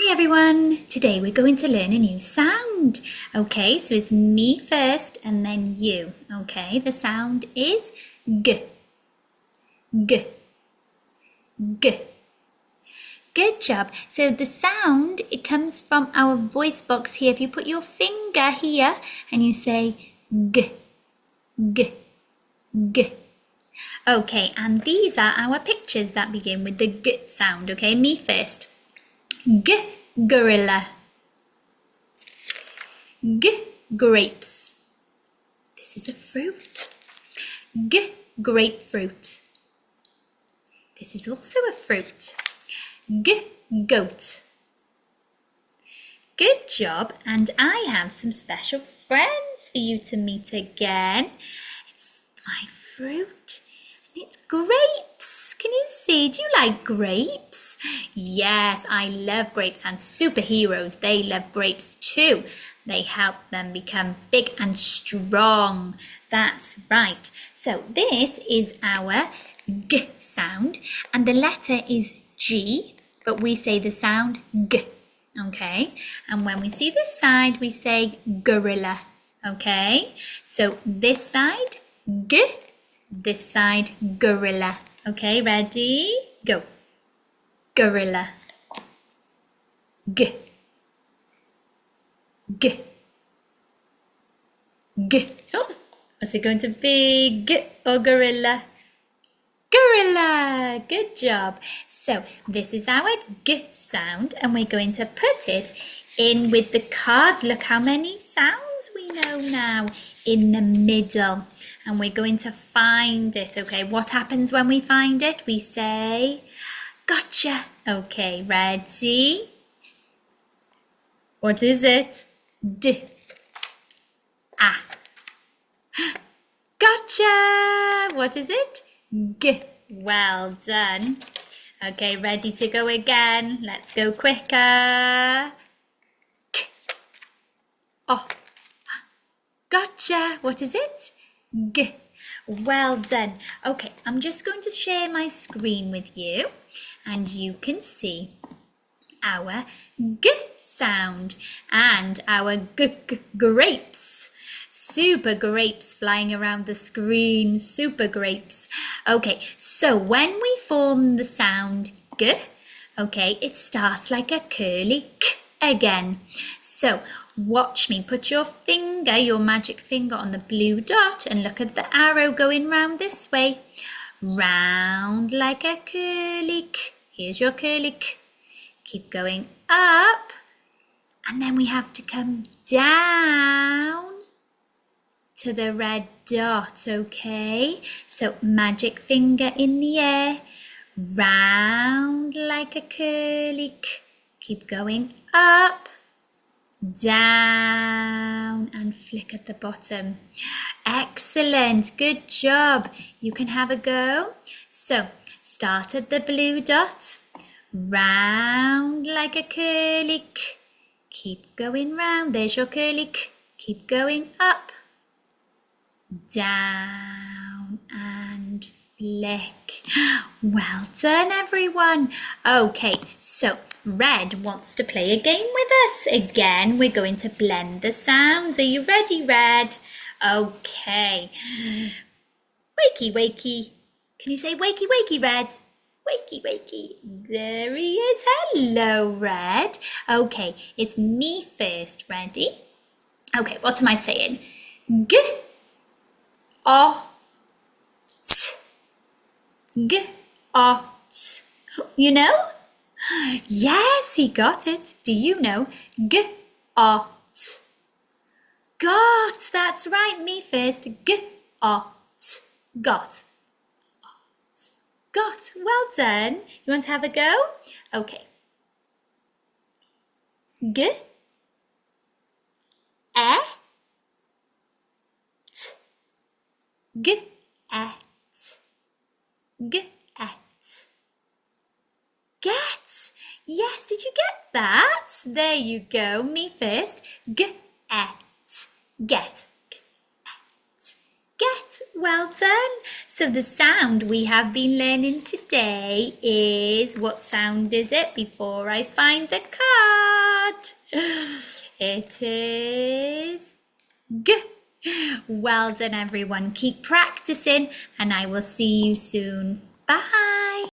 Hi everyone! Today we're going to learn a new sound. Okay, so it's me first and then you. Okay, the sound is G, G, G. Good job. So the sound, it comes from our voice box here. If you put your finger here and you say G, G, G. Okay, and these are our pictures that begin with the G sound. Okay, me first. G, gorilla. G, grapes. This is a fruit. G, grapefruit. This is also a fruit. G, goat. Good job, and I have some special friends for you to meet again. It's my fruit, and it's grapes. Can you see? Do you like grapes? Yes, I love grapes, and superheroes, they love grapes too. They help them become big and strong. That's right. So this is our G sound, and the letter is G, but we say the sound G. Okay, and when we see this side, we say gorilla. Okay, so this side G, this side gorilla. Okay, ready? Go. Gorilla. G, G, G. Oh, what's it going to be? G or gorilla? Gorilla! Good job. So this is our G sound, and we're going to put it in with the cards. Look how many sounds we know now in the middle. And we're going to find it. Okay, what happens when we find it? We say, gotcha. Okay, ready? What is it? D. Ah. Gotcha! What is it? G. Well done. Okay, ready to go again. Let's go quicker. K. Oh. Gotcha. What is it? G. Well done. Okay, I'm just going to share my screen with you and you can see our G sound and our grapes. Super grapes flying around the screen, super grapes. Okay, so when we form the sound G, okay, it starts like a curly K again. So watch me, put your finger, your magic finger on the blue dot and look at the arrow going round this way. Round like a curly K. Here's your curly K. Keep going up and then we have to come down to the red dot, okay? So magic finger in the air, round like a curly K. Keep going up, down and flick at the bottom. Excellent, good job. You can have a go. So start at the blue dot, round like a curly K. Keep going round, there's your curly K. Keep going up, down and flick. Well done everyone. Okay, so Red wants to play a game with us. Again, we're going to blend the sounds. Are you ready, Red? Okay. Wakey, wakey. Can you say wakey, wakey, Red? Wakey, wakey. There he is. Hello, Red. Okay, it's me first. Ready? Okay, what am I saying? G, O, T. G, O, T. You know? Yes, he got it. Do you know? G, O, T. Got. That's right. Me first. G, O, T. Got. Got. Well done. You want to have a go? Okay. G, E, T. G, E, T. G, E, T. Get. Yes, did you get that? There you go. Me first. G, E, T. Get. Get. Well done. So the sound we have been learning today is, what sound is it before I find the card? It is G. Well done, everyone. Keep practicing and I will see you soon. Bye.